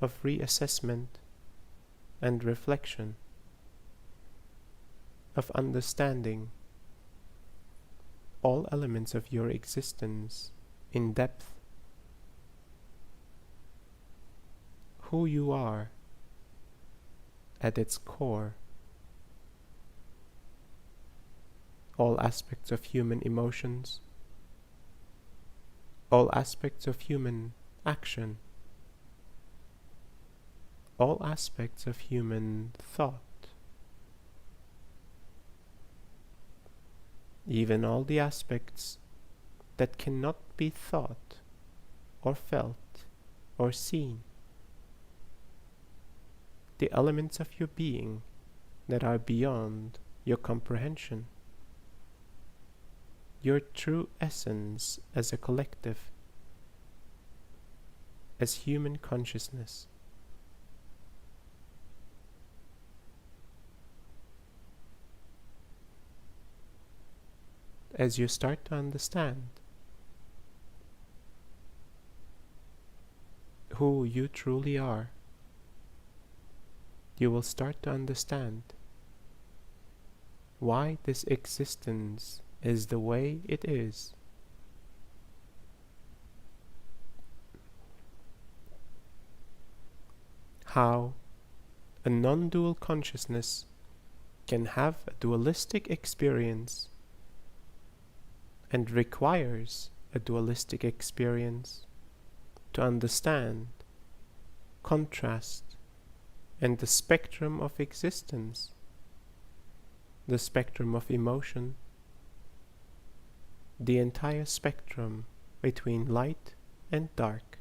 of reassessment and reflection, of understanding all elements of your existence in depth, who you are at its core, all aspects of human emotions, all aspects of human action, all aspects of human thought, even all the aspects that cannot be thought or felt or seen, the elements of your being that are beyond your comprehension, your true essence as a collective, as human consciousness. As you start to understand who you truly are, you will start to understand why this existence is the way it is. How a non-dual consciousness can have a dualistic experience and requires a dualistic experience to understand, contrast, and the spectrum of existence, the spectrum of emotion, the entire spectrum between light and dark.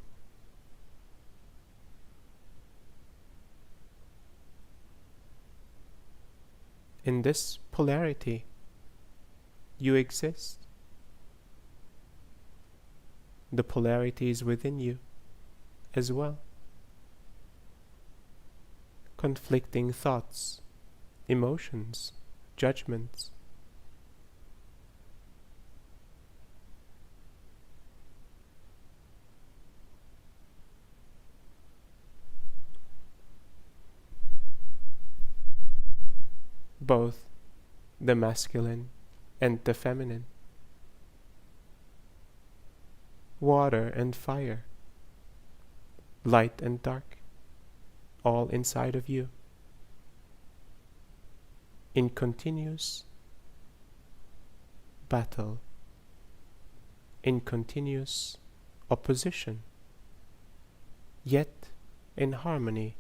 In this polarity, you exist. The polarity is within you as well. Conflicting thoughts, emotions, judgments. Both the masculine and the feminine, water and fire, light and dark, all inside of you, in continuous battle, in continuous opposition, yet in harmony,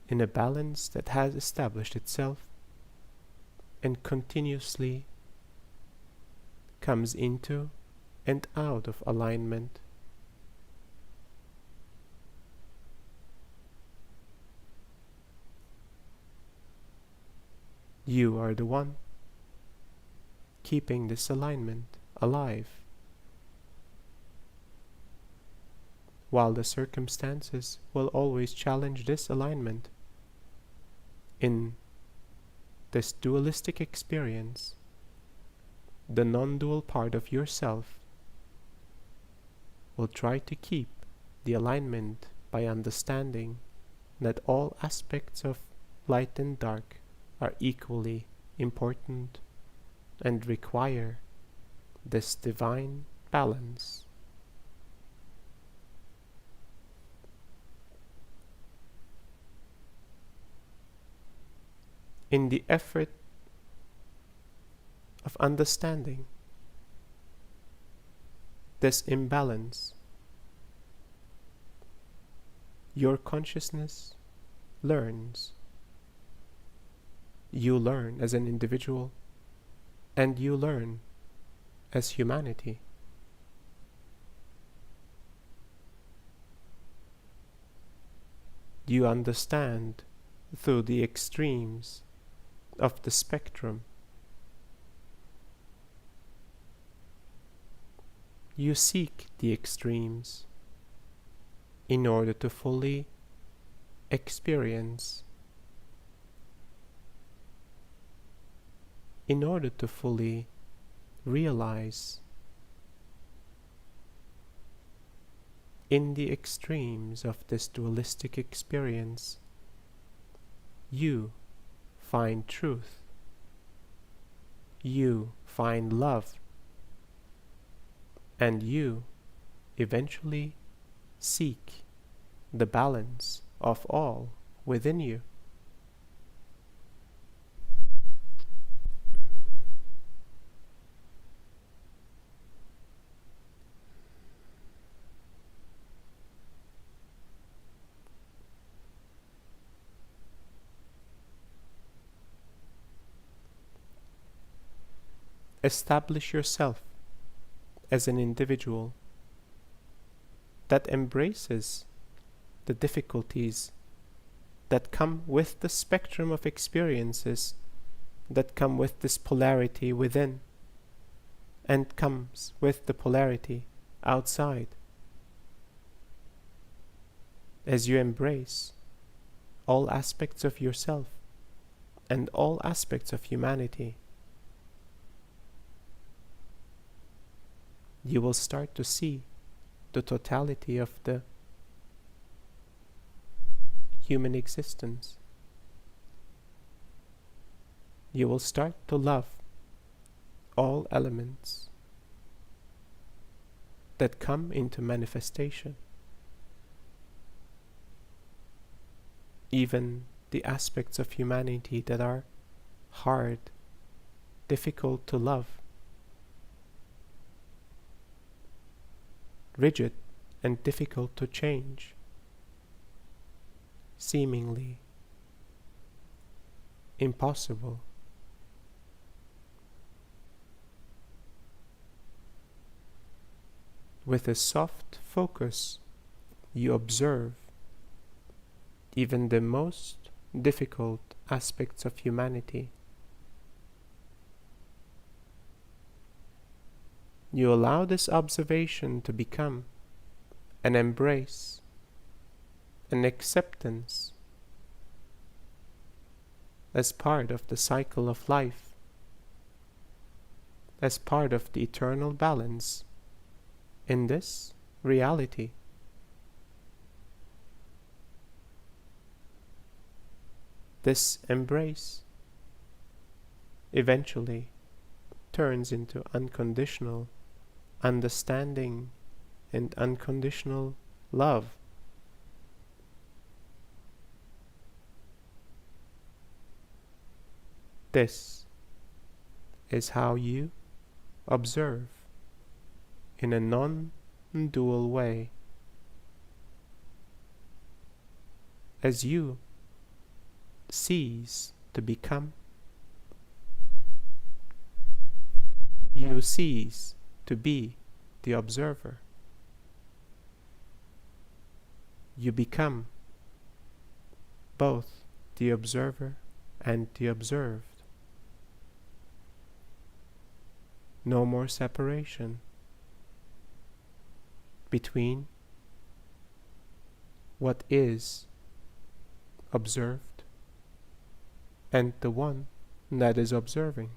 in a balance that has established itself and continuously comes into and out of alignment. You are the one keeping this alignment alive, while the circumstances will always challenge this alignment. In this dualistic experience, the non-dual part of yourself will try to keep the alignment by understanding that all aspects of light and dark are equally important and require this divine balance. In the effort of understanding this imbalance, your consciousness learns. You learn as an individual, and you learn as humanity. You understand through the extremes of the spectrum. You seek the extremes in order to fully experience, in order to fully realize, in the extremes of this dualistic experience, you find truth. You find love. And you eventually seek the balance of all within you. Establish yourself as an individual that embraces the difficulties that come with the spectrum of experiences that come with this polarity within and comes with the polarity outside. As you embrace all aspects of yourself and all aspects of humanity, you will start to see the totality of the human existence. You will start to love all elements that come into manifestation, even the aspects of humanity that are hard, difficult to love, rigid and difficult to change, seemingly impossible. With a soft focus, you observe even the most difficult aspects of humanity. You allow this observation to become an embrace, an acceptance as part of the cycle of life, as part of the eternal balance in this reality. This embrace eventually turns into unconditional understanding and unconditional love. This is how you observe in a non-dual way. As you cease to become, you cease to be the observer. You become both the observer and the observed. No more separation between what is observed and the one that is observing.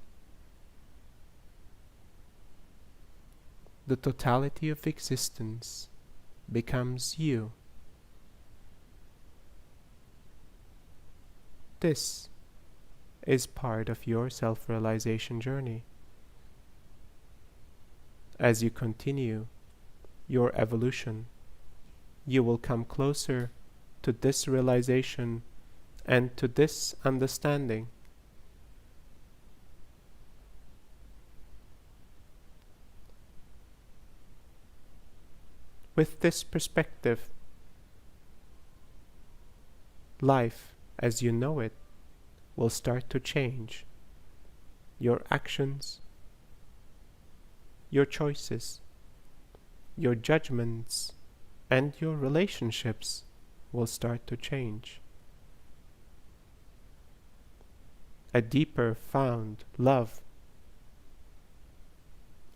The totality of existence becomes you. This is part of your self-realization journey. As you continue your evolution, you will come closer to this realization and to this understanding. With this perspective, life as you know it will start to change. Your actions, your choices, your judgments, and your relationships will start to change. A deeper found love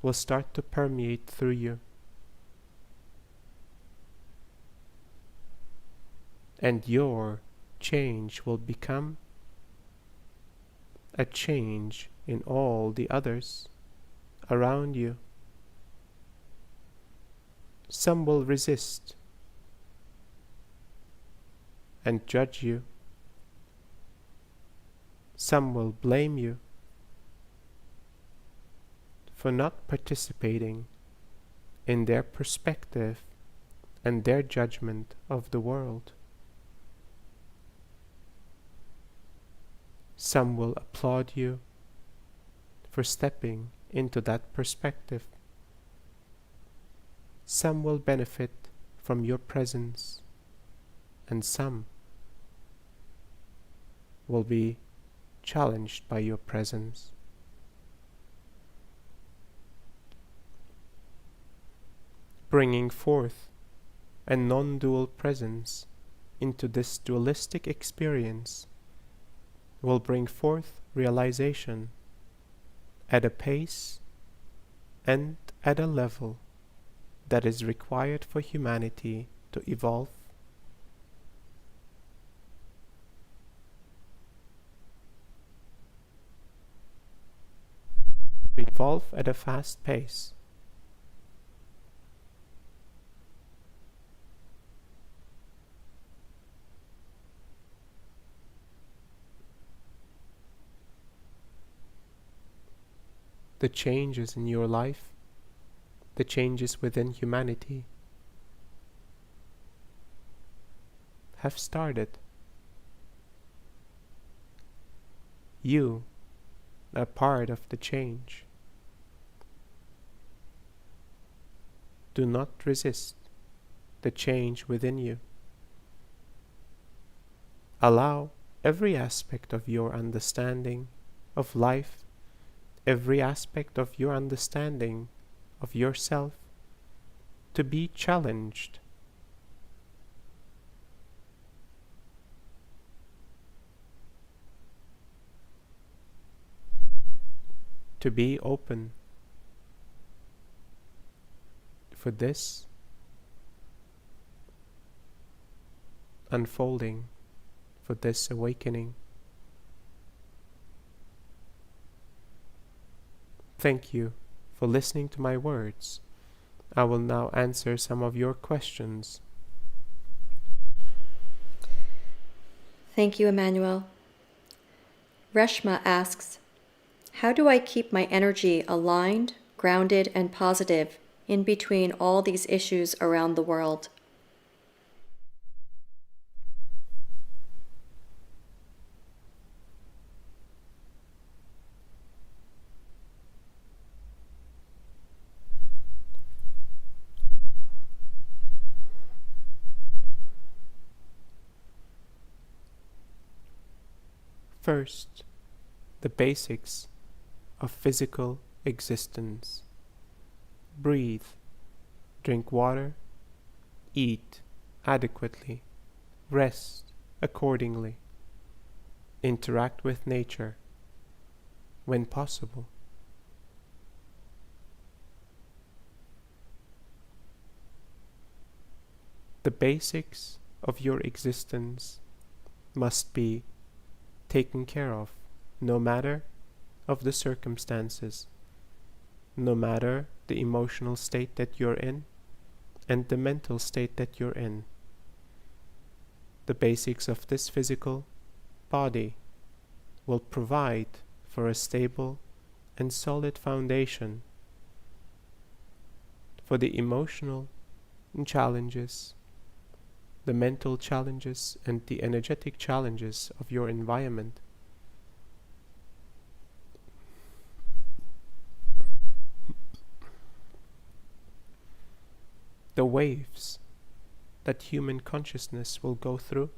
will start to permeate through you. And your change will become a change in all the others around you. Some will resist and judge you. Some will blame you for not participating in their perspective and their judgment of the world. Some will applaud you for stepping into that perspective. Some will benefit from your presence, and some will be challenged by your presence. Bringing forth a non-dual presence into this dualistic experience will bring forth realization at a pace and at a level that is required for humanity to evolve. Evolve at a fast pace. The changes in your life, the changes within humanity, have started. You are part of the change. Do not resist the change within you. Allow every aspect of your understanding of life, every aspect of your understanding of yourself to be challenged. To be open for this unfolding, for this awakening. Thank you for listening to my words. I will now answer some of your questions. Thank you, Emmanuel. Reshma asks, how do I keep my energy aligned, grounded, and positive in between all these issues around the world? First, the basics of physical existence. Breathe, drink water, eat adequately, rest accordingly, interact with nature when possible. The basics of your existence must be taken care of, no matter of the circumstances, no matter the emotional state that you're in and the mental state that you're in. The basics of this physical body will provide for a stable and solid foundation for the emotional challenges, the mental challenges, and the energetic challenges of your environment. The waves that human consciousness will go through,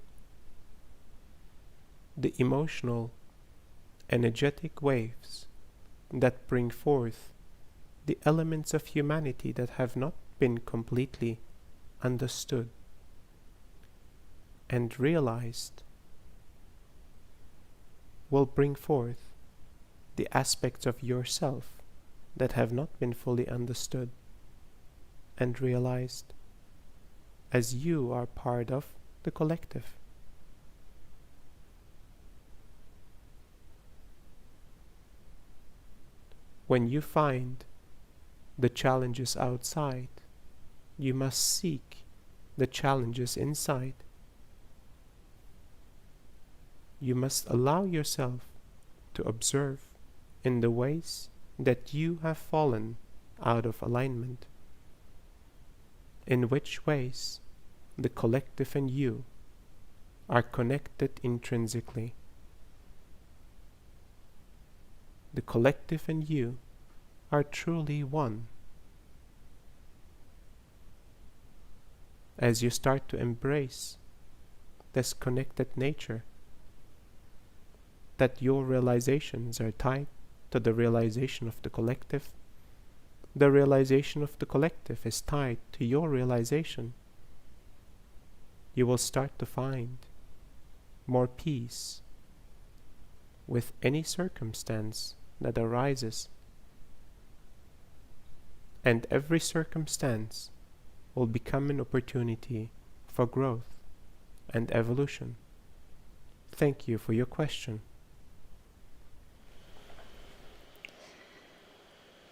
the emotional, energetic waves that bring forth the elements of humanity that have not been completely understood and realized, will bring forth the aspects of yourself that have not been fully understood and realized, as you are part of the collective. When you find the challenges outside, you must seek the challenges inside. you must allow yourself to observe in the ways that you have fallen out of alignment, in which ways the collective and you are connected intrinsically. The collective and you are truly one. As you start to embrace this connected nature, that your realizations are tied to the realization of the collective of the collective is tied to your realization, you will start to find more peace with any circumstance that arises. And every circumstance will become an opportunity for growth and evolution. Thank you for your question.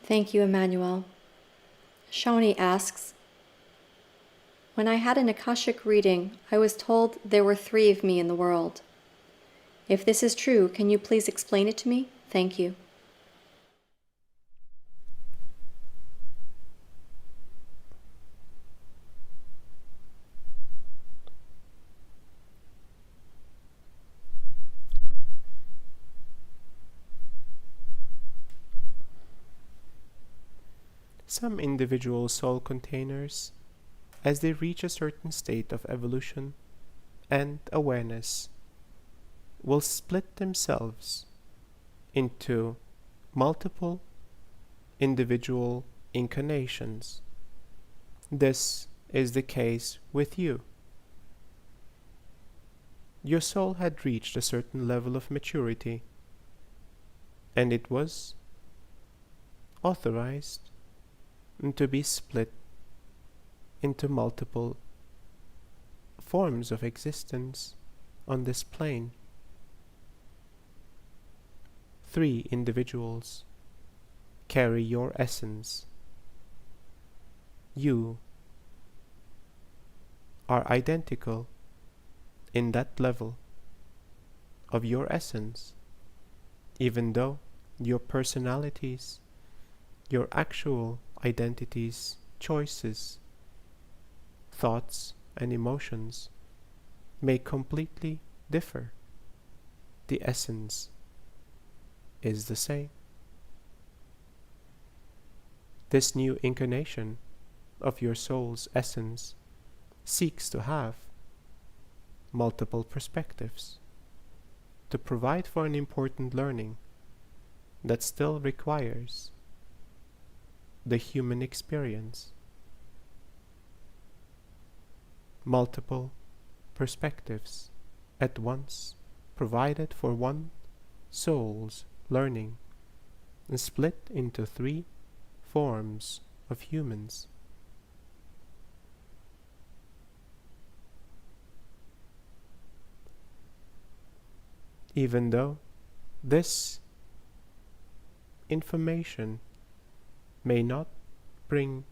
Thank you, Emmanuel. Shawnee asks, when I had an Akashic reading, I was told there were 3 of me in the world. If this is true, can you please explain it to me? Thank you. Some individual soul containers, as they reach a certain state of evolution and awareness, will split themselves into multiple individual incarnations. This is the case with you. Your soul had reached a certain level of maturity, and it was authorized to be split into multiple forms of existence on this plane. 3 individuals carry your essence. You are identical in that level of your essence, even though your personalities, your actual identities, choices, thoughts, and emotions may completely differ. The essence is the same. This new incarnation of your soul's essence seeks to have multiple perspectives, to provide for an important learning that still requires the human experience. Multiple perspectives at once provided for one soul's learning and split into 3 forms of humans. Even though this information may not bring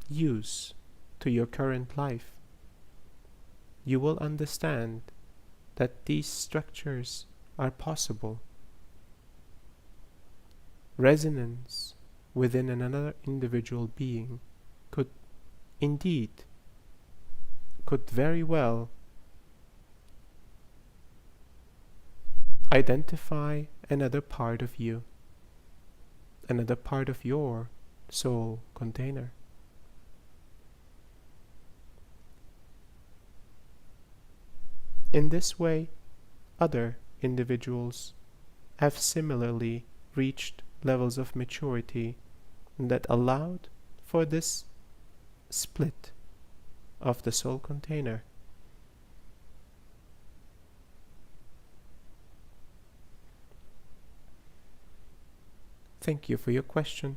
use to your current life, you will understand that these structures are possible. Resonance within another individual being could very well identify another part of you, another part of your soul container. In this way, other individuals have similarly reached levels of maturity that allowed for this split of the soul container. Thank you for your question.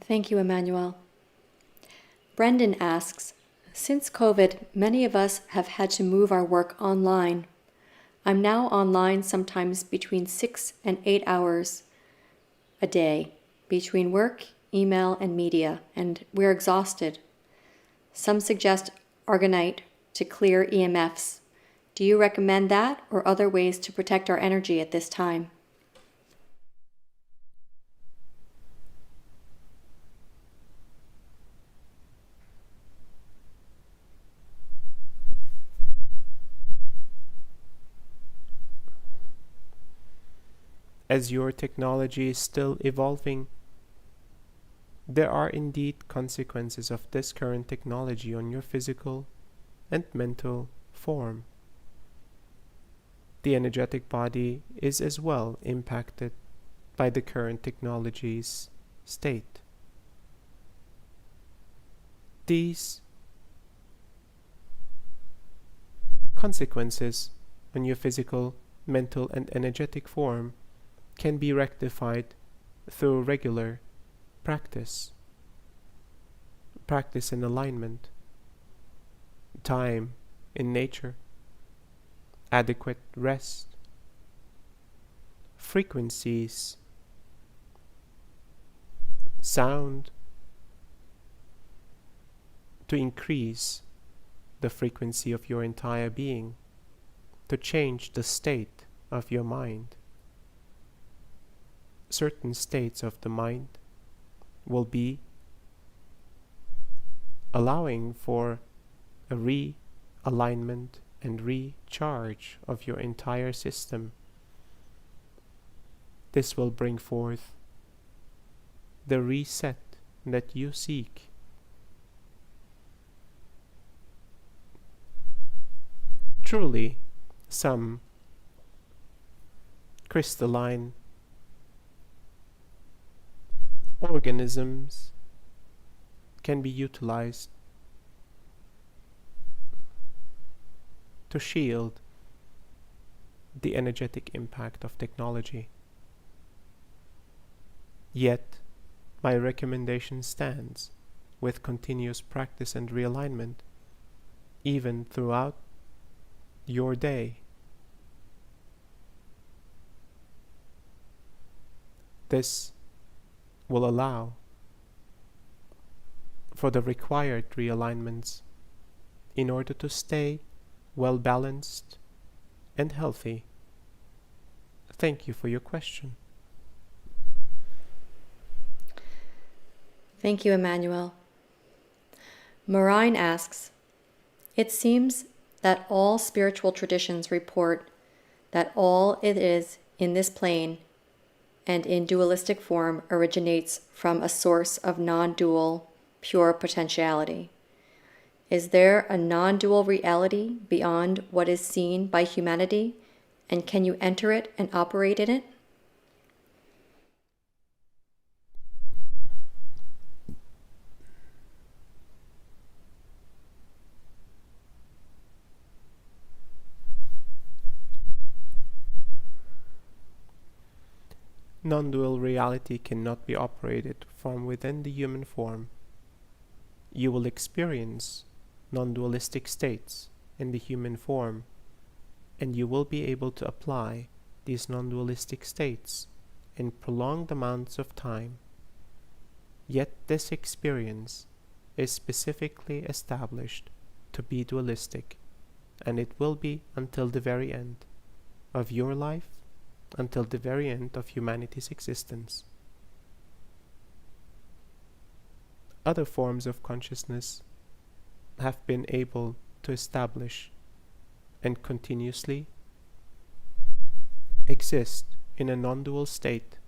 Thank you, Emmanuel. Brendan asks, since COVID, many of us have had to move our work online. I'm now online sometimes between 6 and 8 hours a day, between work, email, and media, and we're exhausted. Some suggest argonite to clear EMFs. Do you recommend that or other ways to protect our energy at this time? As your technology is still evolving, there are indeed consequences of this current technology on your physical and mental form. The energetic body is as well impacted by the current technology's state. These consequences on your physical, mental, and energetic form can be rectified through regular practice in alignment, time in nature, adequate rest, frequencies, sound, to increase the frequency of your entire being, to change the state of your mind. Certain states of the mind will be allowing for a realignment and recharge of your entire system. This will bring forth the reset that you seek. Truly, some crystalline organisms can be utilized to shield the energetic impact of technology. Yet, my recommendation stands with continuous practice and realignment, even throughout your day. This will allow for the required realignments in order to stay well balanced and healthy. Thank you for your question. Thank you, Emmanuel. Marine asks, it seems that all spiritual traditions report that all it is in this plane and in dualistic form originates from a source of non-dual, pure potentiality. Is there a non-dual reality beyond what is seen by humanity, and can you enter it and operate in it? Non-dual reality cannot be operated from within the human form. You will experience non-dualistic states in the human form, and you will be able to apply these non-dualistic states in prolonged amounts of time. Yet this experience is specifically established to be dualistic, and it will be until the very end of your life, until the very end of humanity's existence. Other forms of consciousness have been able to establish and continuously exist in a non-dual state,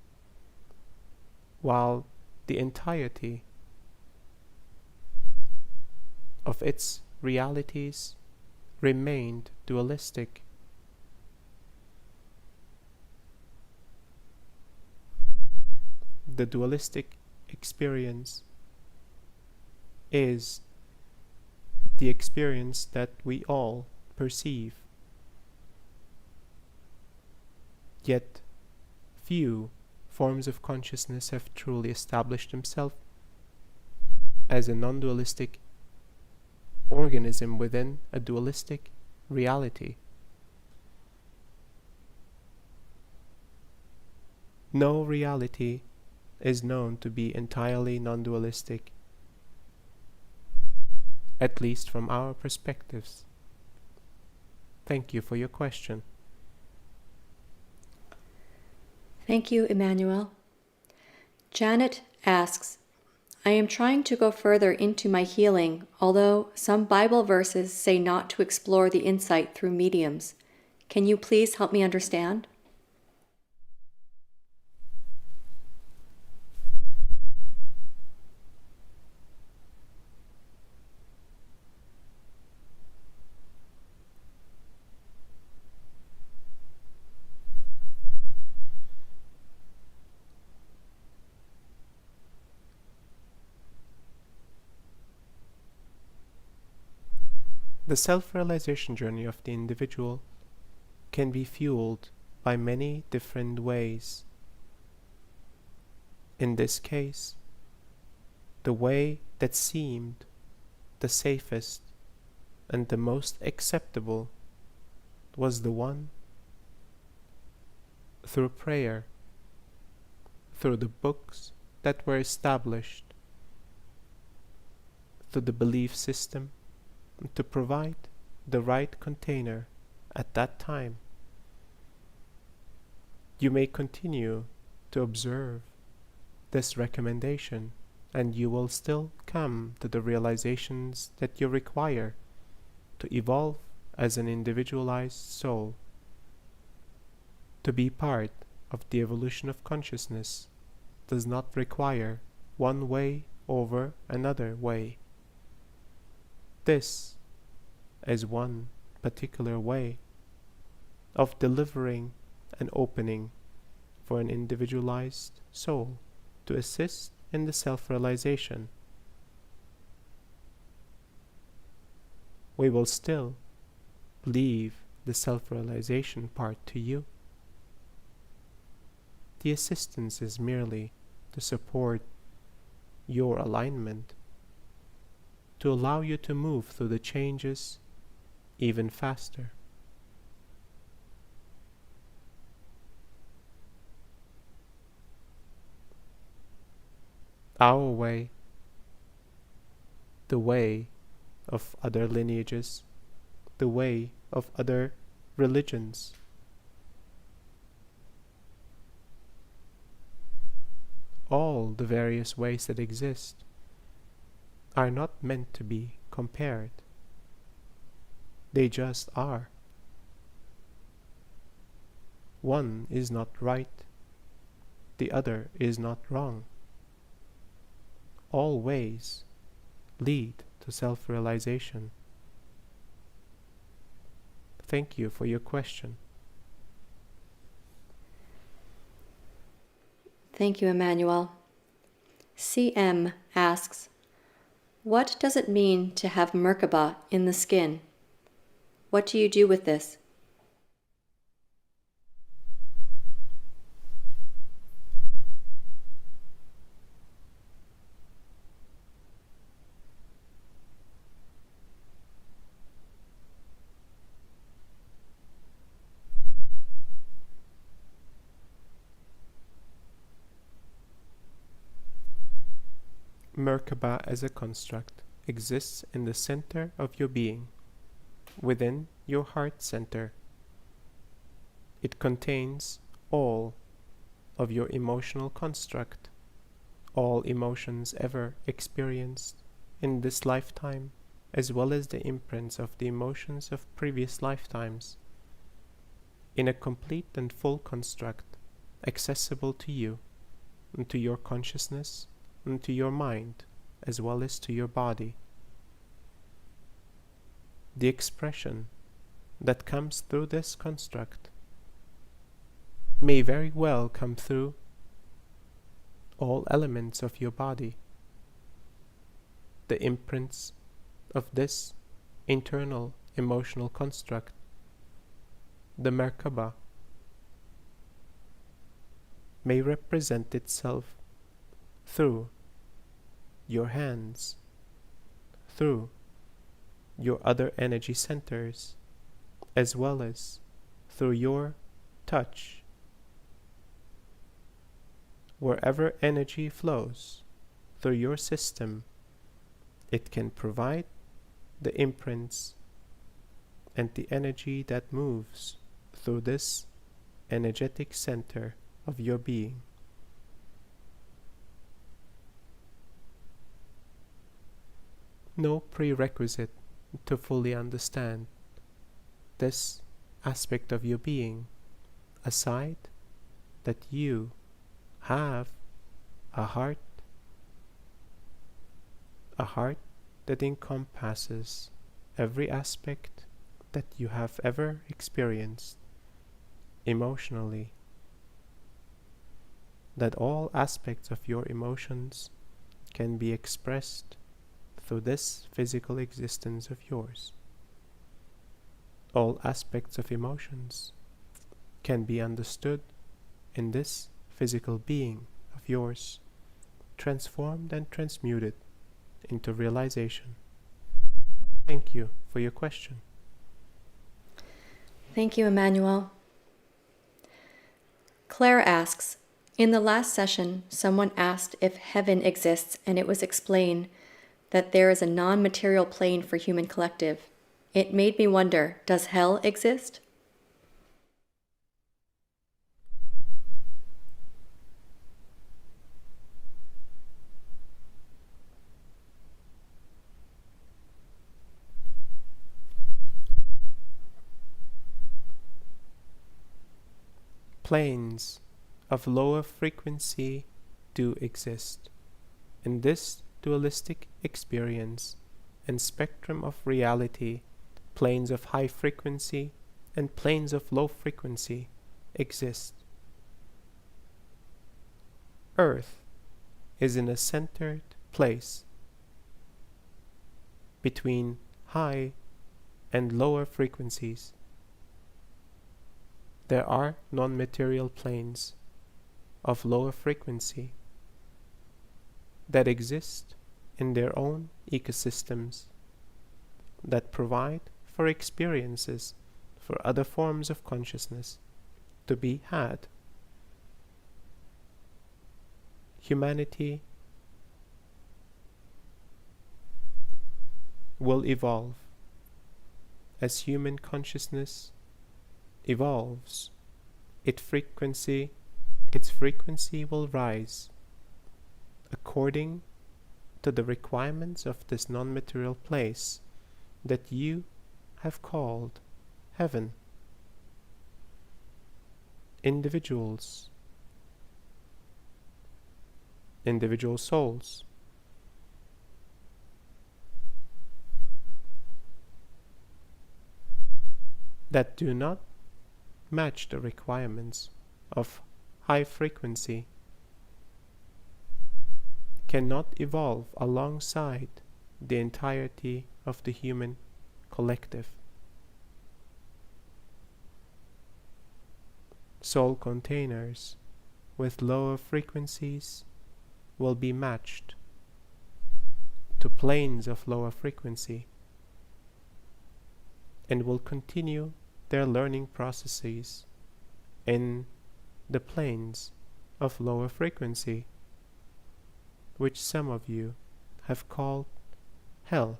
while the entirety of its realities remained dualistic. The dualistic experience is the experience that we all perceive. Yet, few forms of consciousness have truly established themselves as a non-dualistic organism within a dualistic reality. No reality is known to be entirely non-dualistic. at least from our perspectives. Thank you for your question. Thank you, Emmanuel. Janet asks, I am trying to go further into my healing, although some Bible verses say not to explore the insight through mediums. Can you please help me understand? The self-realization journey of the individual can be fueled by many different ways. In this case, the way that seemed the safest and the most acceptable was the one through prayer, through the books that were established, through the belief system, to provide the right container at that time. You may continue to observe this recommendation, and you will still come to the realizations that you require to evolve as an individualized soul. To be part of the evolution of consciousness does not require one way over another way. This is one particular way of delivering an opening for an individualized soul to assist in the self-realization. We will still leave the self-realization part to you. The assistance is merely to support your alignment, to allow you to move through the changes even faster. Our way, the way of other lineages, the way of other religions, all the various ways that exist are not meant to be compared. They just are. One is not right, the other is not wrong. All ways lead to self-realization. Thank you for your question. Thank you, Emmanuel. CM asks, what does it mean to have Merkaba in the skin? What do you do with this? Merkaba as a construct exists in the center of your being, within your heart center. It contains all of your emotional construct, all emotions ever experienced in this lifetime, as well as the imprints of the emotions of previous lifetimes, in a complete and full construct accessible to you, and to your consciousness, and to your mind, as well as to your body. The expression that comes through this construct may very well come through all elements of your body. The imprints of this internal emotional construct, the Merkaba, may represent itself through your hands, through your other energy centers, as well as through your touch. Wherever energy flows through your system, it can provide the imprints, and the energy that moves through this energetic center of your being. No prerequisite to fully understand this aspect of your being, aside that you have a heart that encompasses every aspect that you have ever experienced emotionally, that all aspects of your emotions can be expressed through this physical existence of yours. All aspects of emotions can be understood in this physical being of yours, transformed and transmuted into realization. Thank you for your question. Thank you, Emmanuel. Claire asks, in the last session, someone asked if heaven exists, and it was explained that there is a non-material plane for human collective. It made me wonder, does hell exist? Planes of lower frequency do exist. In this dualistic experience and spectrum of reality, planes of high frequency and planes of low frequency exist. Earth is in a centered place between high and lower frequencies. There are non-material planes of lower frequency that exist in their own ecosystems, that provide for experiences for other forms of consciousness to be had. Humanity will evolve as human consciousness evolves. Its frequency will rise according to the requirements of this non-material place that you have called heaven. Individual souls that do not match the requirements of high frequency cannot evolve alongside the entirety of the human collective. Soul containers with lower frequencies will be matched to planes of lower frequency and will continue their learning processes in the planes of lower frequency, which some of you have called hell.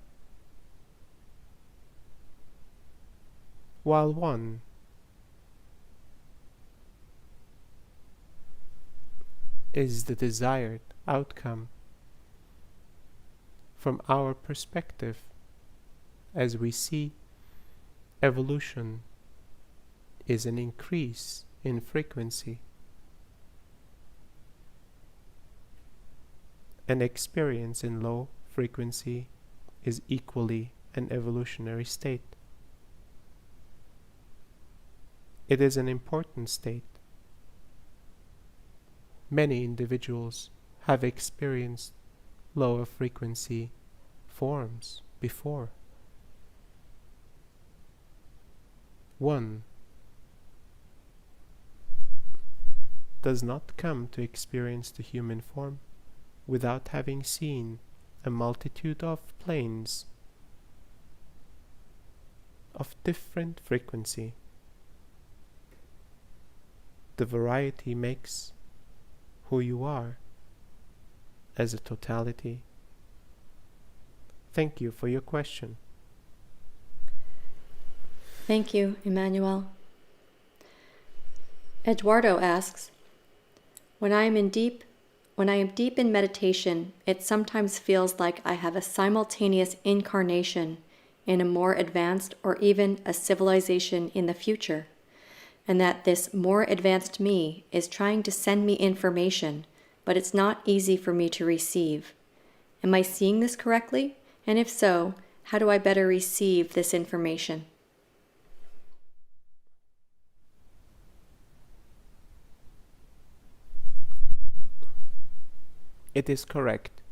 While one is the desired outcome from our perspective, as we see evolution is an increase in frequency. An experience in low frequency is equally an evolutionary state. It is an important state. Many individuals have experienced lower frequency forms before. One does not come to experience the human form without having seen a multitude of planes of different frequency. The variety makes who you are as a totality. Thank you for your question. Thank you, Emmanuel. Eduardo asks, when I am deep in meditation, it sometimes feels like I have a simultaneous incarnation in a more advanced or even a civilization in the future, and that this more advanced me is trying to send me information, but it's not easy for me to receive. Am I seeing this correctly? And if so, how do I better receive this information? It is correct.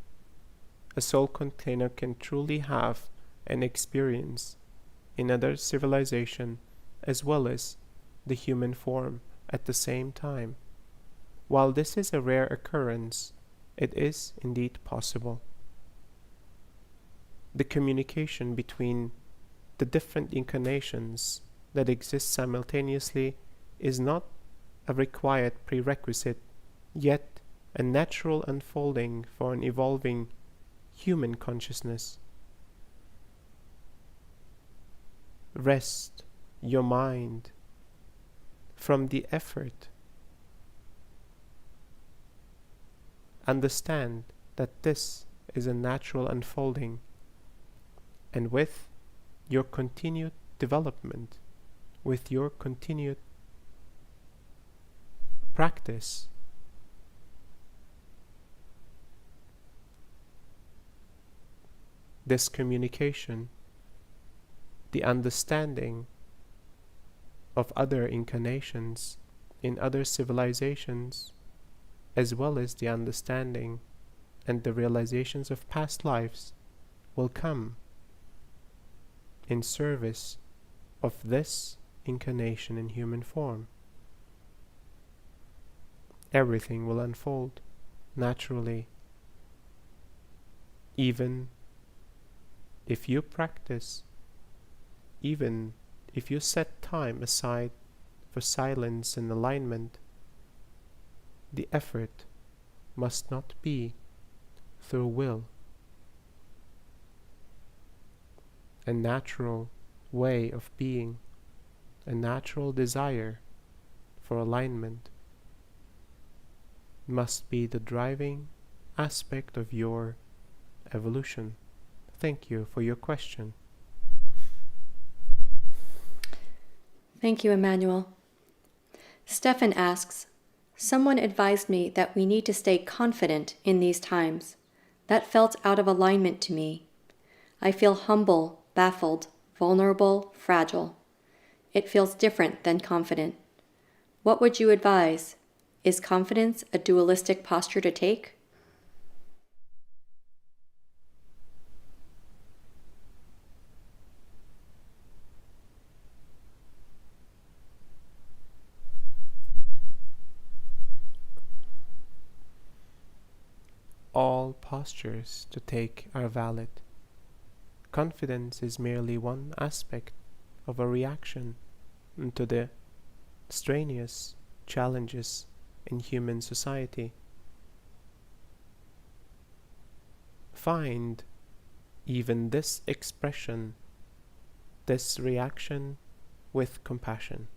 A soul container can truly have an experience in other civilization as well as the human form at the same time. While this is a rare occurrence, it is indeed possible. The communication between the different incarnations that exist simultaneously is not a required prerequisite, yet a natural unfolding for an evolving human consciousness. Rest your mind from the effort. Understand that this is a natural unfolding, and with your continued development, with your continued practice, this communication, the understanding of other incarnations in other civilizations, as well as the understanding and the realizations of past lives, will come in service of this incarnation in human form. Everything will unfold naturally, even if you practice, even if you set time aside for silence and alignment. The effort must not be through will. A natural way of being, a natural desire for alignment must be the driving aspect of your evolution. Thank you for your question. Thank you, Emmanuel. Stefan asks, someone advised me that we need to stay confident in these times. That felt out of alignment to me. I feel humble, baffled, vulnerable, fragile. It feels different than confident. What would you advise? Is confidence a dualistic posture to take? All postures to take are valid. Confidence is merely one aspect of a reaction to the strenuous challenges in human society. Find even this expression, this reaction with compassion.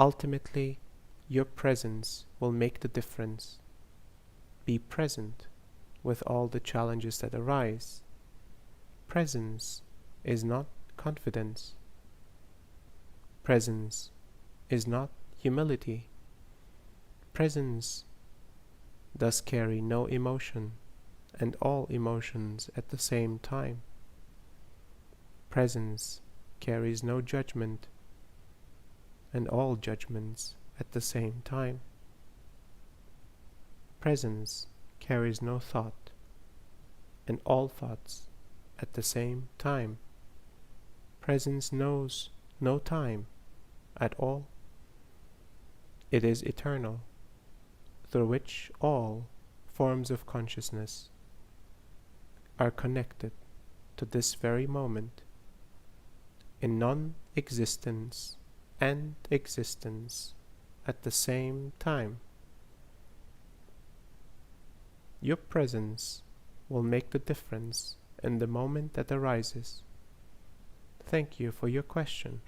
Ultimately, your presence will make the difference. Be present with all the challenges that arise. Presence is not confidence. Presence is not humility. Presence does carry no emotion and all emotions at the same time. Presence carries no judgment and all judgments at the same time. Presence carries no thought and all thoughts at the same time. Presence knows no time at all. It is eternal, through which all forms of consciousness are connected to this very moment in non-existence and existence at the same time. Your presence will make the difference in the moment that arises. Thank you for your question.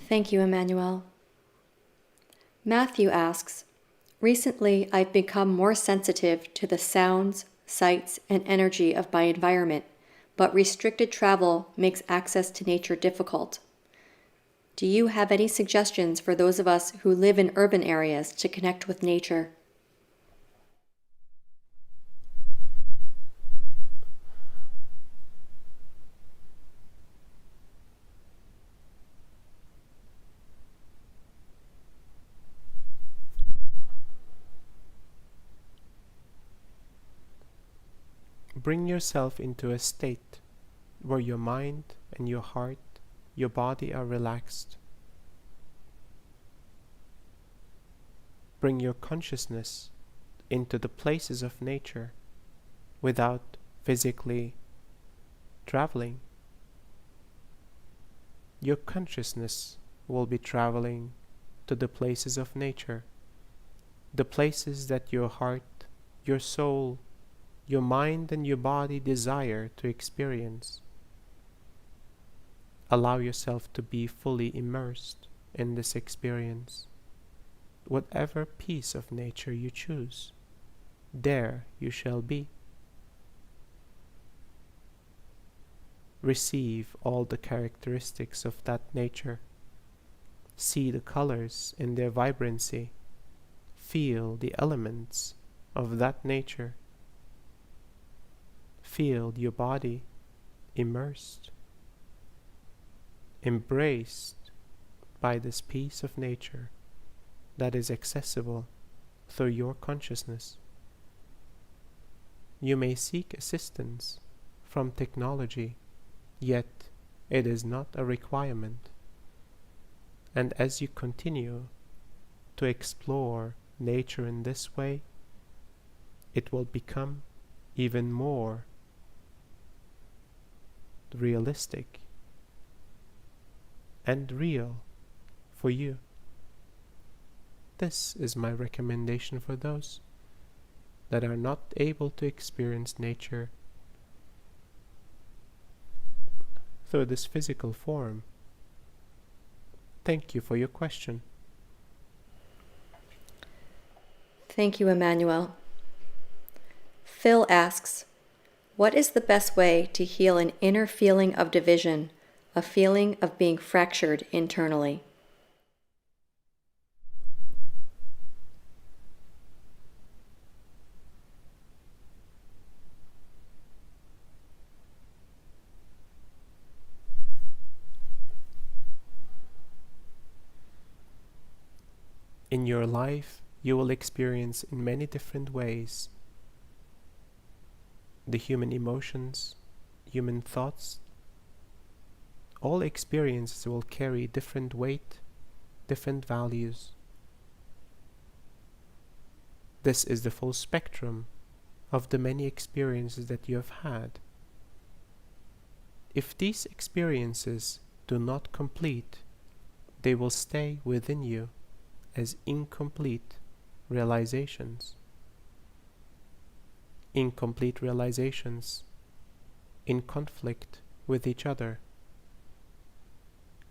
Thank you, Emmanuel. Matthew asks, recently I've become more sensitive to the sounds, sights, and energy of my environment, but restricted travel makes access to nature difficult. Do you have any suggestions for those of us who live in urban areas to connect with nature? Bring yourself into a state where your mind and your heart, your body are relaxed. Bring your consciousness into the places of nature without physically traveling. Your consciousness will be traveling to the places of nature, the places that your heart, your soul, your mind and your body desire to experience. Allow yourself to be fully immersed in this experience. Whatever piece of nature you choose, there you shall be. Receive all the characteristics of that nature. See the colors in their vibrancy. Feel the elements of that nature. Feel your body immersed, embraced by this piece of nature that is accessible through your consciousness. You may seek assistance from technology, yet it is not a requirement. And as you continue to explore nature in this way, it will become even more realistic and real for you. This is my recommendation for those that are not able to experience nature through this physical form. Thank you for your question. Thank you, Emmanuel. Phil asks, what is the best way to heal an inner feeling of division, a feeling of being fractured internally? In your life, you will experience in many different ways the human emotions, human thoughts. All experiences will carry different weight, different values. This is the full spectrum of the many experiences that you have had. If these experiences do not complete, they will stay within you as incomplete realizations. Incomplete realizations in conflict with each other,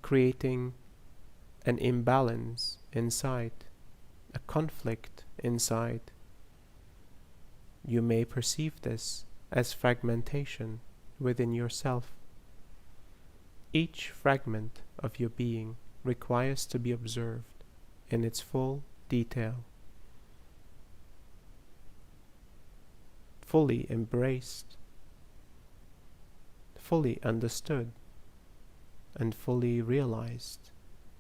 creating an imbalance inside, a conflict inside. You may perceive this as fragmentation within yourself. Each fragment of your being requires to be observed in its full detail, fully embraced, fully understood, and fully realized,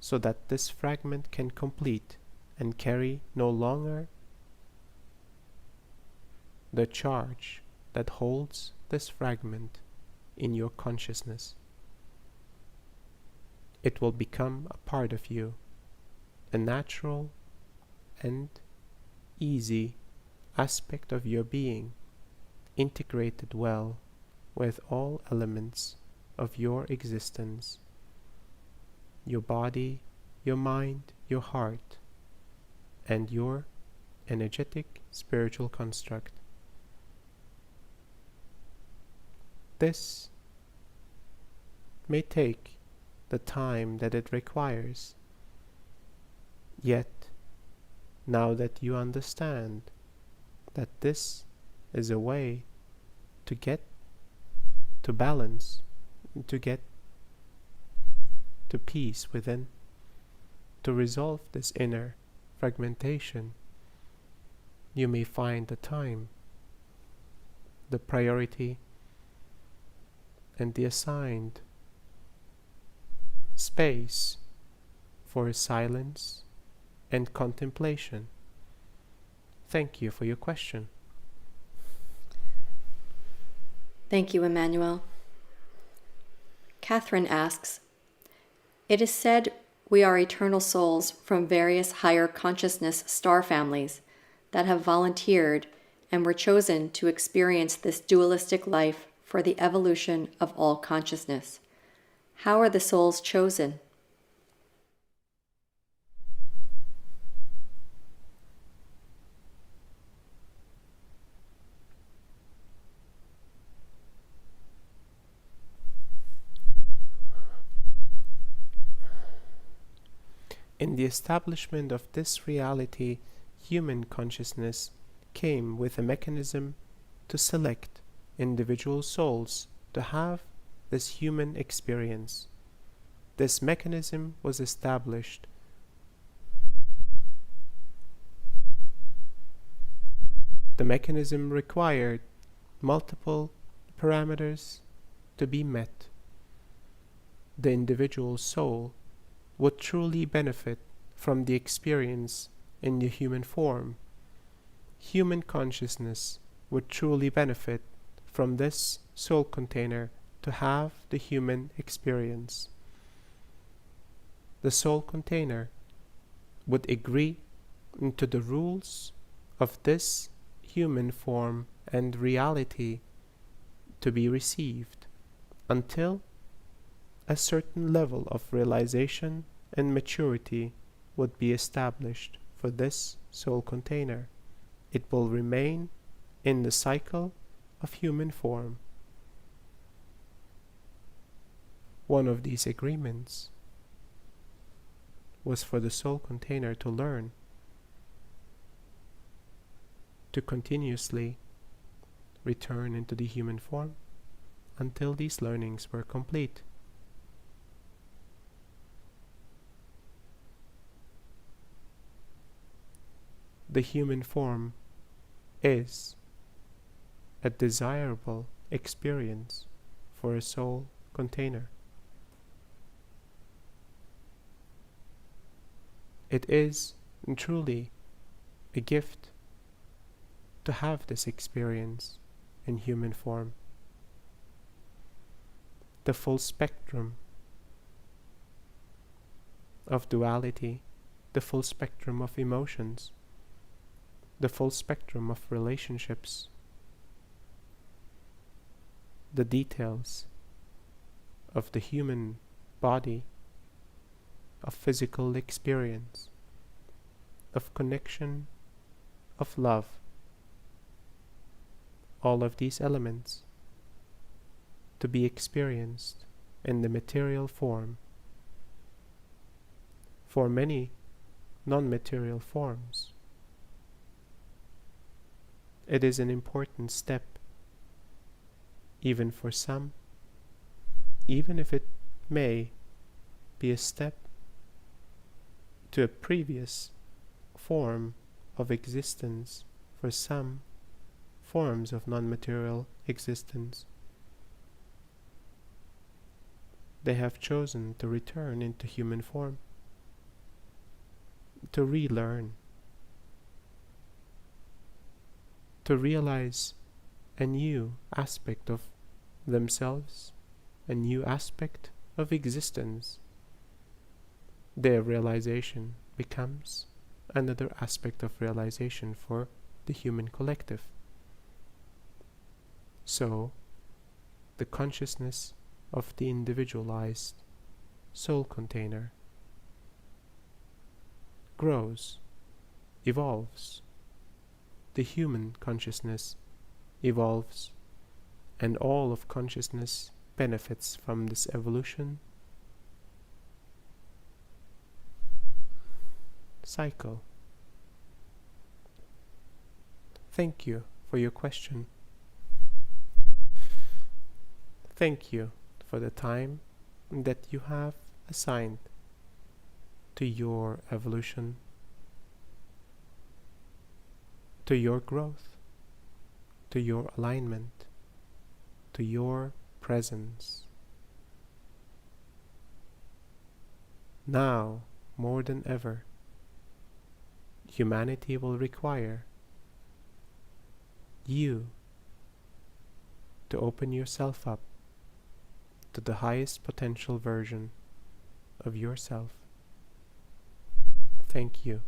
so that this fragment can complete and carry no longer the charge that holds this fragment in your consciousness. It will become a part of you, a natural and easy aspect of your being, integrated well with all elements of your existence, your body, your mind, your heart, and your energetic spiritual construct. This may take the time that it requires. Yet, now that you understand that this is a way to get to balance, to get to peace within, to resolve this inner fragmentation, you may find the time, the priority, and the assigned space for silence and contemplation. Thank you for your question. Thank you, Emmanuel. Catherine asks, it is said we are eternal souls from various higher consciousness star families that have volunteered and were chosen to experience this dualistic life for the evolution of all consciousness. How are the souls chosen? In the establishment of this reality, human consciousness came with a mechanism to select individual souls to have this human experience. This mechanism was established The mechanism required multiple parameters to be met. The individual soul would truly benefit from the experience in the human form. Human consciousness would truly benefit from this soul container to have the human experience. The soul container would agree to the rules of this human form and reality to be received until a certain level of realization and maturity would be established for this soul container. It will remain in the cycle of human form. One of these agreements was for the soul container to learn, to continuously return into the human form until these learnings were complete. The human form is a desirable experience for a soul container. It is truly a gift to have this experience in human form. The full spectrum of duality, the full spectrum of emotions, the full spectrum of relationships, the details of the human body, of physical experience, of connection, of love. All of these elements to be experienced in the material form. For many non-material forms, it is an important step, even for some, even if it may be a step to a previous form of existence for some forms of non-material existence. They have chosen to return into human form, to relearn, to realize a new aspect of themselves, a new aspect of existence. Their realization becomes another aspect of realization for the human collective. So, the consciousness of the individualized soul container grows, evolves. The human consciousness evolves, and all of consciousness benefits from this evolution cycle. Thank you for your question. Thank you for the time that you have assigned to your evolution, to your growth, to your alignment, to your presence. Now, more than ever, humanity will require you to open yourself up to the highest potential version of yourself. Thank you.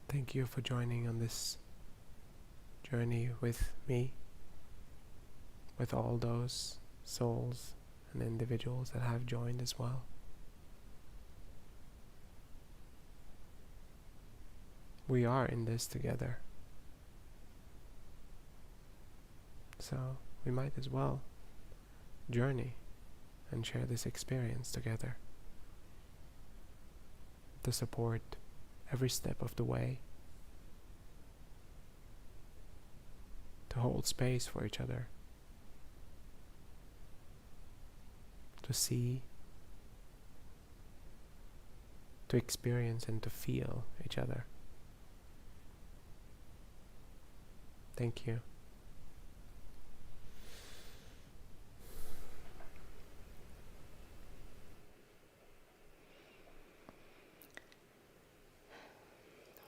Thank you for joining on this journey with me, with all those souls and individuals that have joined as well. We are in this together, so we might as well journey and share this experience together to support every step of the way, to hold space for each other, to see, to experience and to feel each other. Thank you.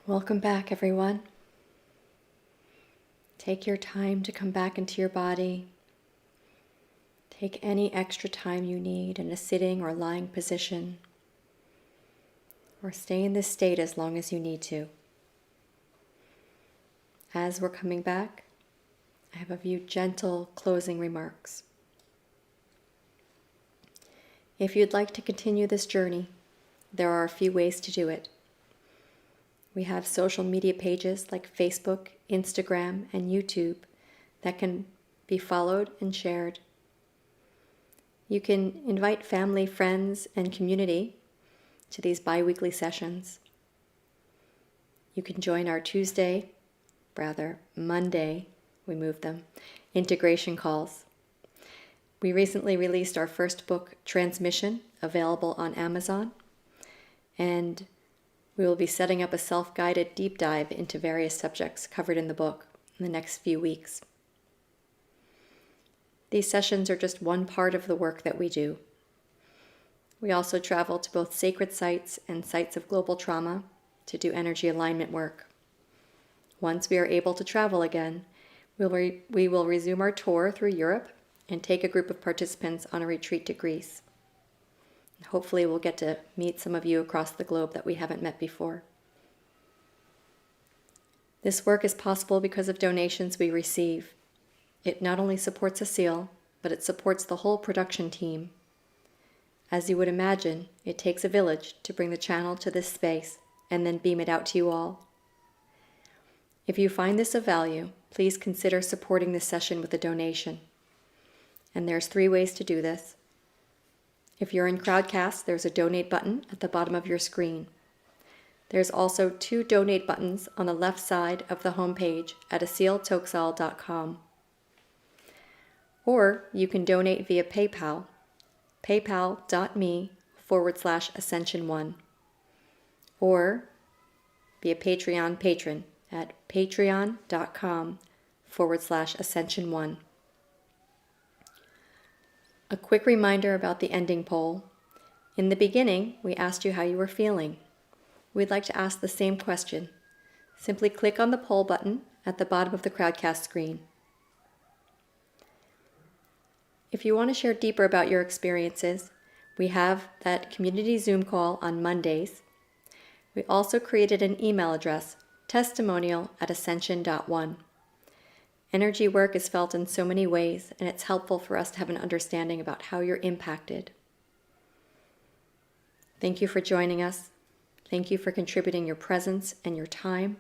Welcome back, everyone. Take your time to come back into your body. Take any extra time you need in a sitting or lying position, or stay in this state as long as you need to. As we're coming back, I have a few gentle closing remarks. If you'd like to continue this journey, there are a few ways to do it. We have social media pages like Facebook, Instagram, and YouTube that can be followed and shared. You can invite family, friends, and community to these bi-weekly sessions. You can join our Tuesday Monday, we moved them, integration calls. We recently released our first book, Transmission, available on Amazon, and we will be setting up a self-guided deep dive into various subjects covered in the book in the next few weeks. These sessions are just one part of the work that we do. We also travel to both sacred sites and sites of global trauma to do energy alignment work. Once we are able to travel again, we will resume our tour through Europe and take a group of participants on a retreat to Greece. Hopefully we'll get to meet some of you across the globe that we haven't met before. This work is possible because of donations we receive. It not only supports Aseel, but it supports the whole production team. As you would imagine, it takes a village to bring the channel to this space and then beam it out to you all. If you find this of value, please consider supporting this session with a donation. And there's 3 ways to do this. If you're in Crowdcast, there's a donate button at the bottom of your screen. There's also 2 donate buttons on the left side of the homepage at aseeltoxal.com. Or you can donate via PayPal, paypal.me/ascension1, or be a Patreon patron at patreon.com/ascension1. A quick reminder about the ending poll. In the beginning, we asked you how you were feeling. We'd like to ask the same question. Simply click on the poll button at the bottom of the Crowdcast screen. If you want to share deeper about your experiences, we have that community Zoom call on Mondays. We also created an email address, testimonial@ascension.one. Energy work is felt in so many ways, and it's helpful for us to have an understanding about how you're impacted. Thank you for joining us. Thank you for contributing your presence and your time.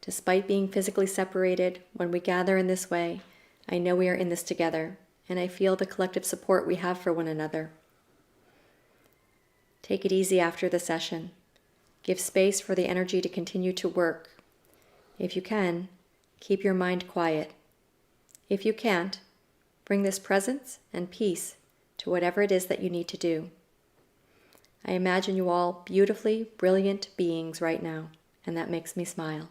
Despite being physically separated, when we gather in this way, I know we are in this together, and I feel the collective support we have for one another. Take it easy after the session. Give space for the energy to continue to work. If you can, keep your mind quiet. If you can't, bring this presence and peace to whatever it is that you need to do. I imagine you all beautifully brilliant beings right now, and that makes me smile.